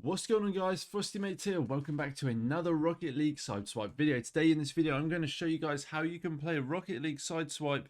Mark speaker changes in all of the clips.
Speaker 1: What's going on, guys? FrostyMate here. Welcome back to another Rocket League SideSwipe video. Today in this video I'm going to show you guys how you can play Rocket League SideSwipe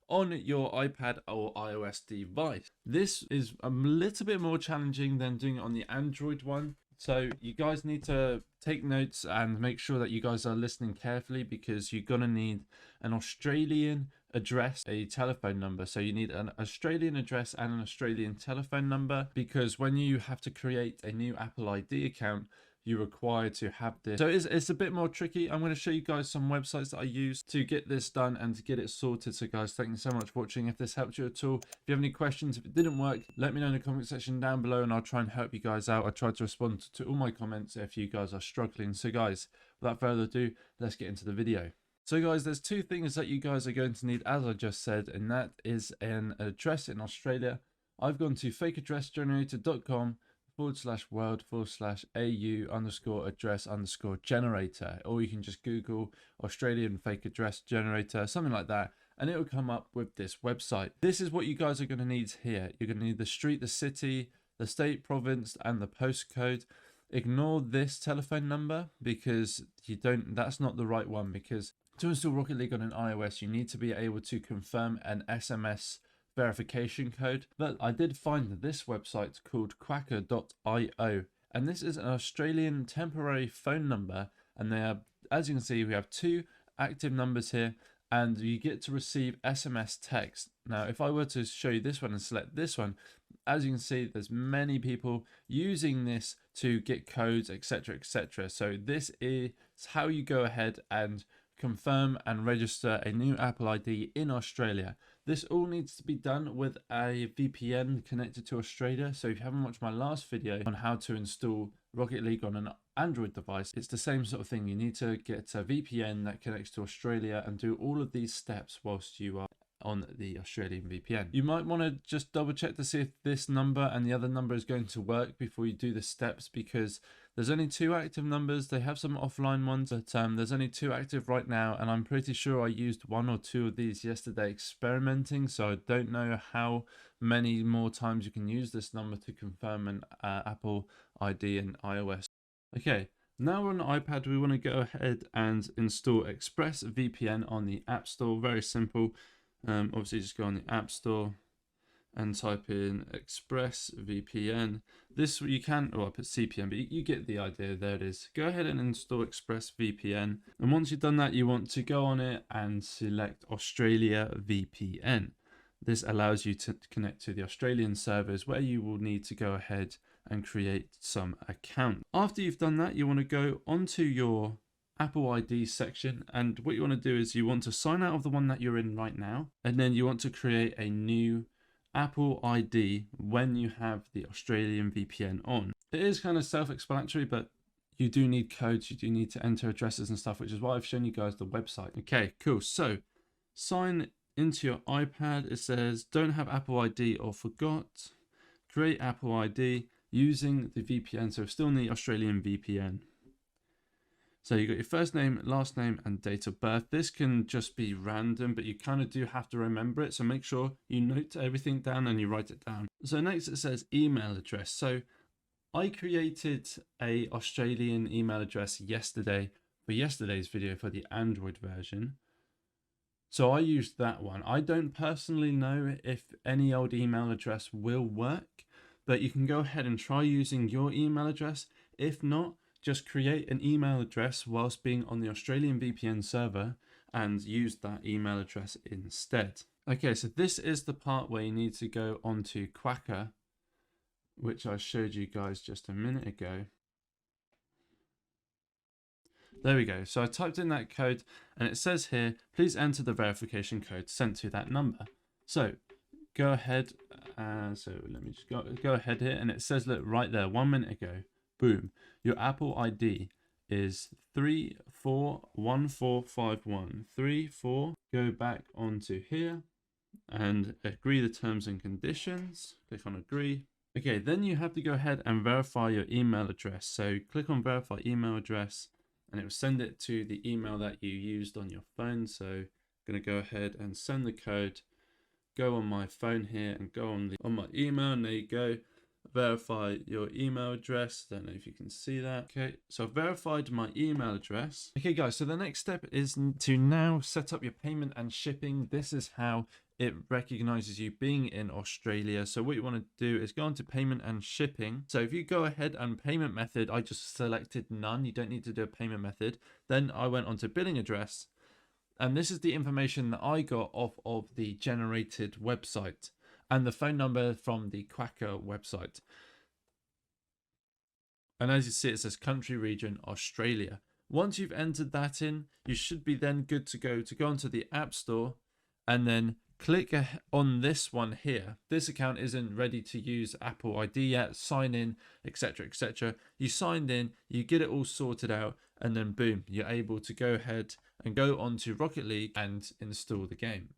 Speaker 1: on your iPad or iOS device. This is a little bit more challenging than doing it on the Android one. So you guys need to take notes and make sure that you guys are listening carefully, because you're going to need an Australian address, a telephone number. So you need an Australian address and an Australian telephone number, because when you have to create a new Apple ID account, you're required to have this. So it's a bit more tricky. I'm going to show you guys some websites that I use to get this done and to get it sorted. So guys, thank you so much for watching. If this helped you at all, if you have any questions, if it didn't work, let me know in the comment section down below and I'll try and help you guys out. I try to respond to all my comments if you guys are struggling. So guys, without further ado, let's get into the video. So guys, there's two things that you guys are going to need, as I just said, and that is an address in Australia. I've gone to fakeaddressgenerator.com/world/au_address_generator, or you can just Google Australian fake address generator, something like that, and it will come up with this website. This is what you guys are going to need here. You're going to need the street, the city, the state, province, and the postcode. Ignore this telephone number because that's not the right one, because to install Rocket League on an iOS, you need to be able to confirm an SMS verification code. But I did find this website called quacker.io, and this is an Australian temporary phone number, and they are, as you can see, we have two active numbers here, and you get to receive SMS text. Now, if I were to show you this one and select this one, as you can see, there's many people using this to get codes, etc, etc. So this is how you go ahead and confirm and register a new Apple ID in Australia. This all needs to be done with a VPN connected to Australia. So if you haven't watched my last video on how to install Rocket League on an Android device, it's the same sort of thing. You need to get a VPN that connects to Australia and do all of these steps whilst you are on the Australian VPN. You might want to just double check to see if this number and the other number is going to work before you do the steps, because there's only two active numbers. They have some offline ones, but there's only two active right now, and I'm pretty sure I used one or two of these yesterday experimenting, so I don't know how many more times you can use this number to confirm an Apple ID in iOS. Okay, now we're on the iPad. We want to go ahead and install ExpressVPN on the App Store. Very simple. Obviously just go on the App Store and type in ExpressVPN. This you can, or I put CPN, but you get the idea. There it is. Go ahead and install ExpressVPN, and once you've done that, you want to go on it and select Australia VPN. This allows you to connect to the Australian servers, where you will need to go ahead and create some account. After you've done that, you want to go onto your Apple ID section, and what you want to do is you want to sign out of the one that you're in right now, and then you want to create a new Apple ID when you have the Australian VPN on. It is kind of self-explanatory, but you do need codes, you do need to enter addresses and stuff, which is why I've shown you guys the website. Okay, cool. So sign into your iPad. It says don't have Apple ID or forgot. Create Apple ID using the VPN. So still need Australian VPN. So you got your first name, last name, and date of birth. This can just be random, but you kind of do have to remember it. So make sure you note everything down and you write it down. So next it says email address. So I created a Australian email address yesterday for yesterday's video for the Android version. So I used that one. I don't personally know if any old email address will work, but you can go ahead and try using your email address. If not, just create an email address whilst being on the Australian VPN server and use that email address instead. Okay, so this is the part where you need to go onto Quacker, which I showed you guys just a minute ago. There we go. So I typed in that code, and it says here, please enter the verification code sent to that number. So go ahead. So let me just go ahead here, and it says, look, right there, 1 minute ago. Boom, your Apple ID is 341451. 34. Go back onto here and agree the terms and conditions. Click on agree. Okay, then you have to go ahead and verify your email address. So click on verify email address, and it will send it to the email that you used on your phone. So I'm going to go ahead and send the code. Go on my phone here and go on my email, and there you go. verify your email address. Don't know if you can see that. Okay, so I've verified my email address. Okay guys, so the next step is to now set up your payment and shipping. This is how it recognizes you being in Australia. So what you want to do is go on to payment and shipping. So if you go ahead and payment method, I just selected none. You don't need to do a payment method. Then I went on to billing address. And this is the information that I got off of the generated website and the phone number from the Quacker website. And as you see, it says country region Australia. Once you've entered that in, you should be then good to go onto the App Store and then click on this one here. This account isn't ready to use Apple ID yet, sign in, etc, etc. You signed in, you get it all sorted out, and then boom, you're able to go ahead and go on to Rocket League and install the game.